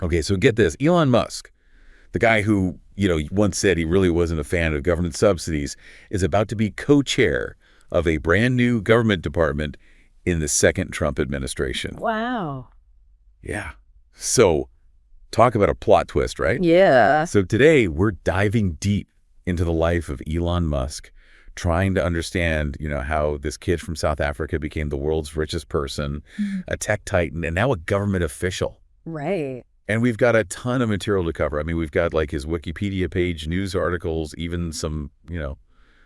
Okay, so get this. Elon Musk, the guy who, once said he really wasn't a fan of government subsidies, is about to be co-chair of a brand new government department in the second Trump administration. Wow. Yeah. So talk about a plot twist, right? Yeah. So today we're diving deep into the life of Elon Musk, trying to understand, how this kid from South Africa became the world's richest person, a tech titan, and now a government official. Right. And we've got a ton of material to cover. I mean, we've got like his Wikipedia page, news articles, even some,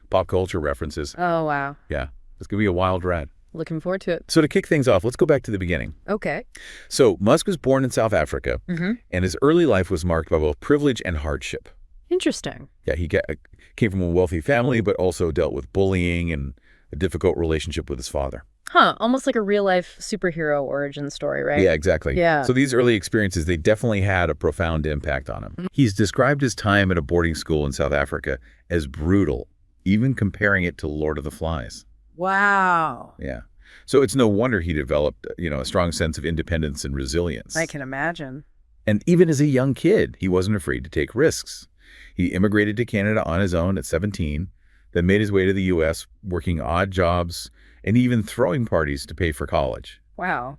pop culture references. Oh, wow. Yeah, it's going to be a wild ride. Looking forward to it. So to kick things off, let's go back to the beginning. Okay. So Musk was born in South Africa, and his early life was marked by both privilege and hardship. Interesting. Yeah, he came from a wealthy family, but also dealt with bullying and a difficult relationship with his father. Huh. Almost like a real-life superhero origin story, right? Yeah, exactly. Yeah. So these early experiences, they definitely had a profound impact on him. He's described his time at a boarding school in South Africa as brutal, even comparing it to Lord of the Flies. Wow. Yeah. So it's no wonder he developed, a strong sense of independence and resilience. I can imagine. And even as a young kid, he wasn't afraid to take risks. He immigrated to Canada on his own at 17, then made his way to the U.S., working odd jobs and even throwing parties to pay for college. Wow.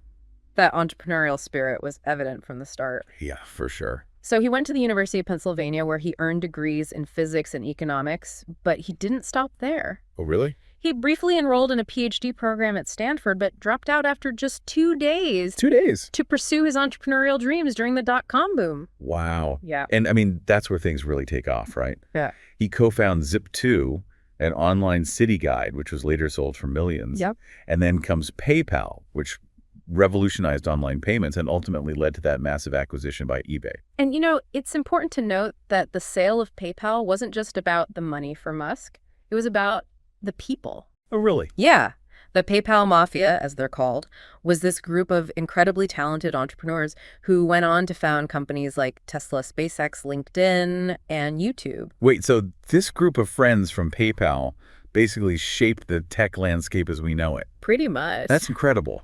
That entrepreneurial spirit was evident from the start. Yeah, for sure. So he went to the University of Pennsylvania where he earned degrees in physics and economics, but he didn't stop there. Oh, really? He briefly enrolled in a PhD program at Stanford, but dropped out after just 2 days. 2 days? To pursue his entrepreneurial dreams during the dot-com boom. Wow. Yeah. And I mean, that's where things really take off, right? Yeah. He co-founded Zip2, an online city guide, which was later sold for millions. Yep. And then comes PayPal, which revolutionized online payments and ultimately led to that massive acquisition by eBay. And it's important to note that the sale of PayPal wasn't just about the money for Musk. It was about the people. Oh, really? Yeah. The PayPal Mafia, as they're called, was this group of incredibly talented entrepreneurs who went on to found companies like Tesla, SpaceX, LinkedIn, and YouTube. Wait, so this group of friends from PayPal basically shaped the tech landscape as we know it. Pretty much. That's incredible.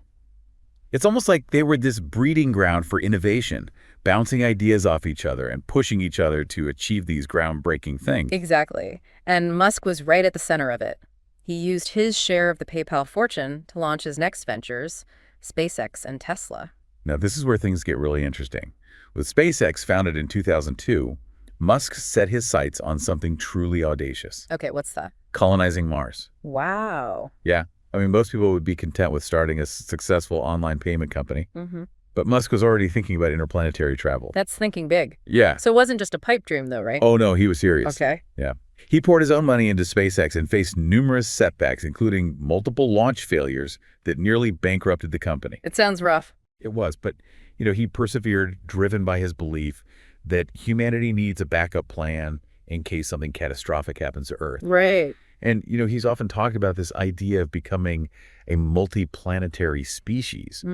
It's almost like they were this breeding ground for innovation, bouncing ideas off each other and pushing each other to achieve these groundbreaking things. Exactly. And Musk was right at the center of it. He used his share of the PayPal fortune to launch his next ventures, SpaceX and Tesla. Now, this is where things get really interesting. With SpaceX founded in 2002, Musk set his sights on something truly audacious. Okay, what's that? Colonizing Mars. Wow. Yeah. I mean, most people would be content with starting a successful online payment company. But Musk was already thinking about interplanetary travel. That's thinking big. Yeah. So it wasn't just a pipe dream, though, right? Oh, no, he was serious. Okay. Yeah. He poured his own money into SpaceX and faced numerous setbacks, including multiple launch failures that nearly bankrupted the company. It sounds rough. It was, but, he persevered, driven by his belief that humanity needs a backup plan in case something catastrophic happens to Earth. Right. And, he's often talked about this idea of becoming a multi-planetary species.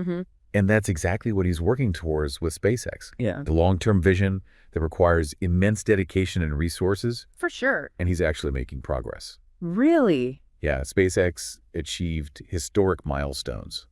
And that's exactly what he's working towards with SpaceX. Yeah. The long-term vision that requires immense dedication and resources. For sure. And he's actually making progress. Really? Yeah, SpaceX achieved historic milestones,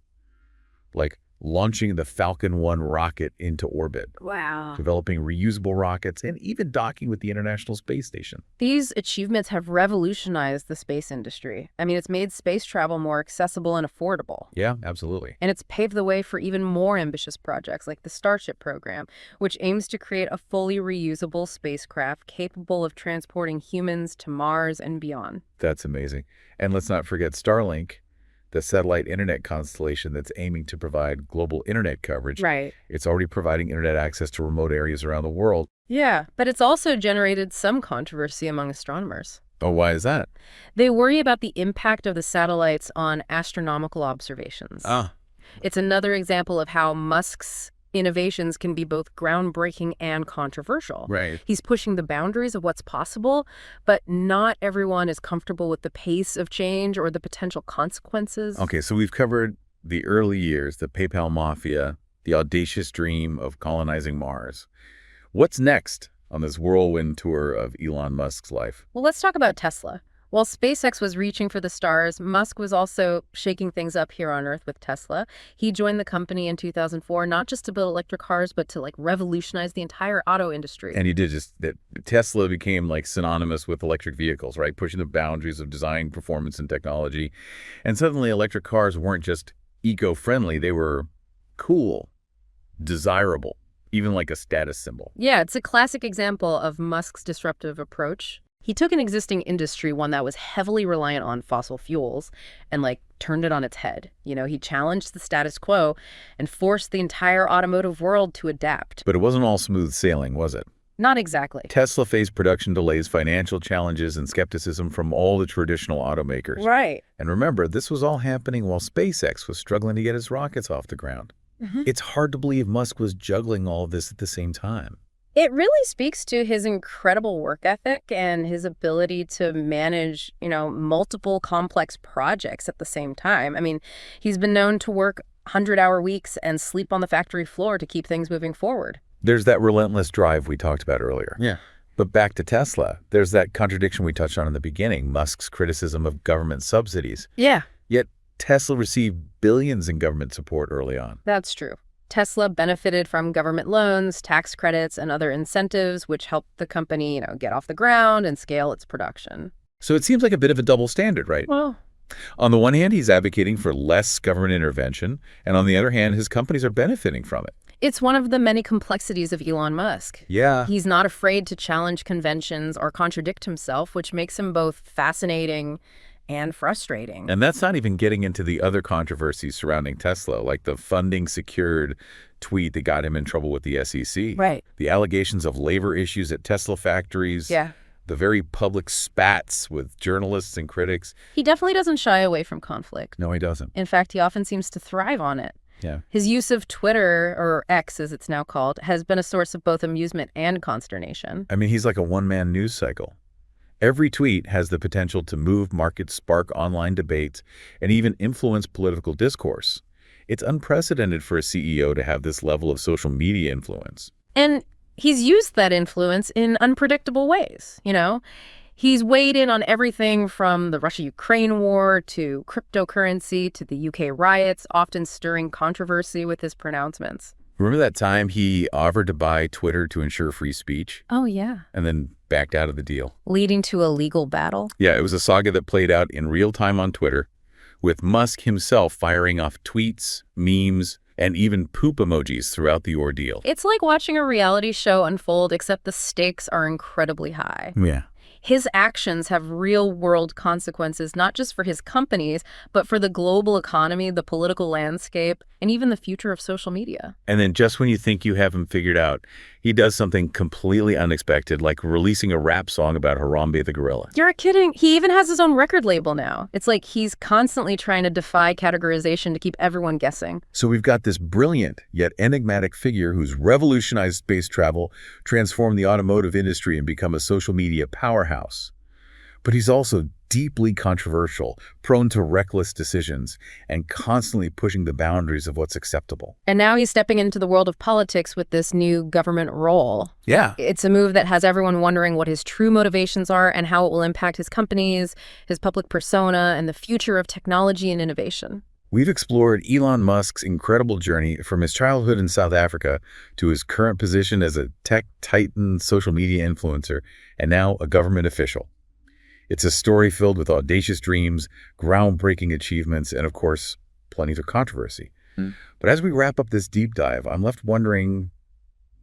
like launching the Falcon 1 rocket into orbit, Wow. developing reusable rockets, and even docking with the International Space Station. These achievements have revolutionized the space industry. I mean, it's made space travel more accessible and affordable. Yeah, absolutely. And it's paved the way for even more ambitious projects like the Starship program, which aims to create a fully reusable spacecraft capable of transporting humans to Mars and beyond. That's amazing. And let's not forget Starlink, the satellite internet constellation that's aiming to provide global internet coverage. Right. It's already providing internet access to remote areas around the world. Yeah, but it's also generated some controversy among astronomers. Oh, why is that? They worry about the impact of the satellites on astronomical observations. It's another example of how Musk's innovations can be both groundbreaking and controversial. Right. He's pushing the boundaries of what's possible, but not everyone is comfortable with the pace of change or the potential consequences. Okay, so we've covered the early years, the PayPal Mafia, the audacious dream of colonizing Mars. What's next on this whirlwind tour of Elon Musk's life? Well, let's talk about Tesla. While SpaceX was reaching for the stars, Musk was also shaking things up here on Earth with Tesla. He joined the company in 2004, not just to build electric cars, but to revolutionize the entire auto industry. And he did just that. Tesla became synonymous with electric vehicles, right? Pushing the boundaries of design, performance, and technology. And suddenly electric cars weren't just eco-friendly. They were cool, desirable, even like a status symbol. Yeah, it's a classic example of Musk's disruptive approach. He took an existing industry, one that was heavily reliant on fossil fuels, and turned it on its head. He challenged the status quo and forced the entire automotive world to adapt. But it wasn't all smooth sailing, was it? Not exactly. Tesla faced production delays, financial challenges, and skepticism from all the traditional automakers. Right. And remember, this was all happening while SpaceX was struggling to get its rockets off the ground. It's hard to believe Musk was juggling all of this at the same time. It really speaks to his incredible work ethic and his ability to manage, multiple complex projects at the same time. I mean, he's been known to work 100-hour weeks and sleep on the factory floor to keep things moving forward. There's that relentless drive we talked about earlier. Yeah. But back to Tesla, there's that contradiction we touched on in the beginning, Musk's criticism of government subsidies. Yeah. Yet Tesla received billions in government support early on. That's true. Tesla benefited from government loans, tax credits, and other incentives, which helped the company, get off the ground and scale its production. So it seems like a bit of a double standard, right? Well, on the one hand, he's advocating for less government intervention, and on the other hand, his companies are benefiting from it. it's one of the many complexities of Elon Musk. Yeah. He's not afraid to challenge conventions or contradict himself, which makes him both fascinating and frustrating. And that's not even getting into the other controversies surrounding Tesla, like the funding secured tweet that got him in trouble with the SEC. Right. The allegations of labor issues at Tesla factories. Yeah. The very public spats with journalists and critics. He definitely doesn't shy away from conflict. No, he doesn't. In fact, he often seems to thrive on it. Yeah. His use of Twitter, or X as it's now called, has been a source of both amusement and consternation. I mean, he's like a one-man news cycle. Every tweet has the potential to move markets, spark online debates, and even influence political discourse. It's unprecedented for a CEO to have this level of social media influence. And he's used that influence in unpredictable ways, you know? He's weighed in on everything from the Russia-Ukraine war to cryptocurrency to the UK riots, often stirring controversy with his pronouncements. Remember that time he offered to buy Twitter to ensure free speech? Oh, yeah. And then backed out of the deal. Leading to a legal battle? Yeah, it was a saga that played out in real time on Twitter, with Musk himself firing off tweets, memes, and even poop emojis throughout the ordeal. It's like watching a reality show unfold, except the stakes are incredibly high. Yeah. His actions have real-world consequences, not just for his companies, but for the global economy, the political landscape, and even the future of social media. And then just when you think you have him figured out, he does something completely unexpected, like releasing a rap song about Harambe the gorilla. You're kidding. He even has his own record label now. It's like he's constantly trying to defy categorization to keep everyone guessing. So we've got this brilliant yet enigmatic figure who's revolutionized space travel, transformed the automotive industry, and become a social media powerhouse. But he's also deeply controversial, prone to reckless decisions, and constantly pushing the boundaries of what's acceptable. And now he's stepping into the world of politics with this new government role. Yeah. It's a move that has everyone wondering what his true motivations are and how it will impact his companies, his public persona, and the future of technology and innovation. We've explored Elon Musk's incredible journey from his childhood in South Africa to his current position as a tech titan, social media influencer, and now a government official. It's a story filled with audacious dreams, groundbreaking achievements, and of course, plenty of controversy. But as we wrap up this deep dive, I'm left wondering,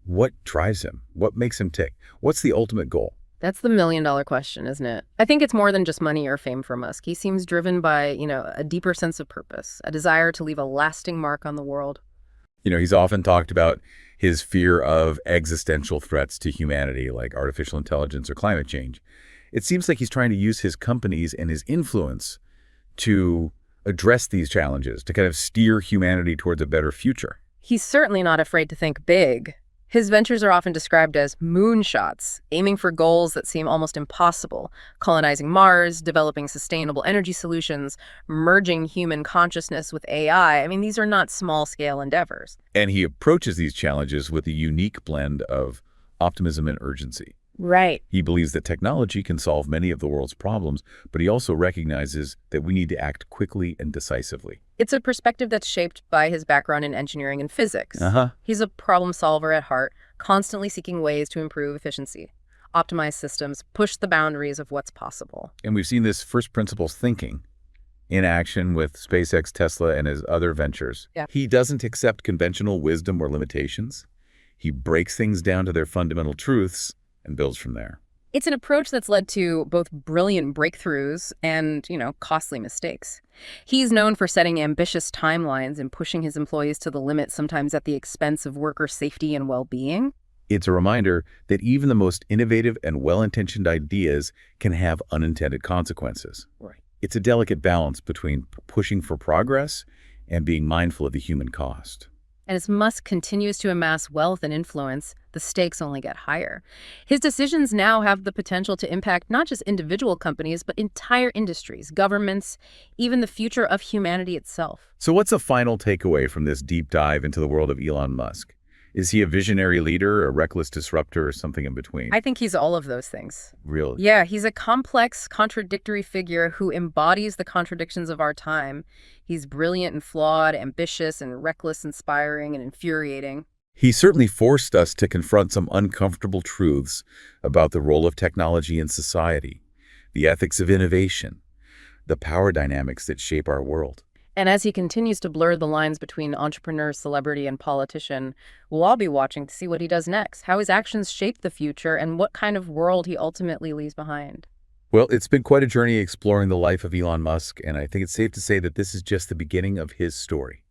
what drives him? What makes him tick? What's the ultimate goal? That's the million-dollar question, isn't it? I think it's more than just money or fame for Musk. He seems driven by, a deeper sense of purpose, a desire to leave a lasting mark on the world. He's often talked about his fear of existential threats to humanity, like artificial intelligence or climate change. It seems like he's trying to use his companies and his influence to address these challenges, to kind of steer humanity towards a better future. He's certainly not afraid to think big. His ventures are often described as moonshots, aiming for goals that seem almost impossible, colonizing Mars, developing sustainable energy solutions, merging human consciousness with AI. I mean, these are not small-scale endeavors. And he approaches these challenges with a unique blend of optimism and urgency. Right. He believes that technology can solve many of the world's problems, but he also recognizes that we need to act quickly and decisively. It's a perspective that's shaped by his background in engineering and physics. Uh-huh. He's a problem solver at heart, constantly seeking ways to improve efficiency, optimize systems, push the boundaries of what's possible. And we've seen this first principles thinking in action with SpaceX, Tesla, and his other ventures. Yeah. He doesn't accept conventional wisdom or limitations. He breaks things down to their fundamental truths and builds from there. It's an approach that's led to both brilliant breakthroughs and, costly mistakes. He's known for setting ambitious timelines and pushing his employees to the limit, sometimes at the expense of worker safety and well-being. It's a reminder that even the most innovative and well-intentioned ideas can have unintended consequences. Right. It's a delicate balance between pushing for progress and being mindful of the human cost. And as Musk continues to amass wealth and influence, the stakes only get higher. His decisions now have the potential to impact not just individual companies, but entire industries, governments, even the future of humanity itself. So what's a final takeaway from this deep dive into the world of Elon Musk? Is he a visionary leader, a reckless disruptor, or something in between? I think he's all of those things. Really? Yeah, he's a complex, contradictory figure who embodies the contradictions of our time. He's brilliant and flawed, ambitious and reckless, inspiring and infuriating. He certainly forced us to confront some uncomfortable truths about the role of technology in society, the ethics of innovation, the power dynamics that shape our world. And as he continues to blur the lines between entrepreneur, celebrity, and politician, we'll all be watching to see what he does next, how his actions shape the future, and what kind of world he ultimately leaves behind. Well, it's been quite a journey exploring the life of Elon Musk, and I think it's safe to say that this is just the beginning of his story.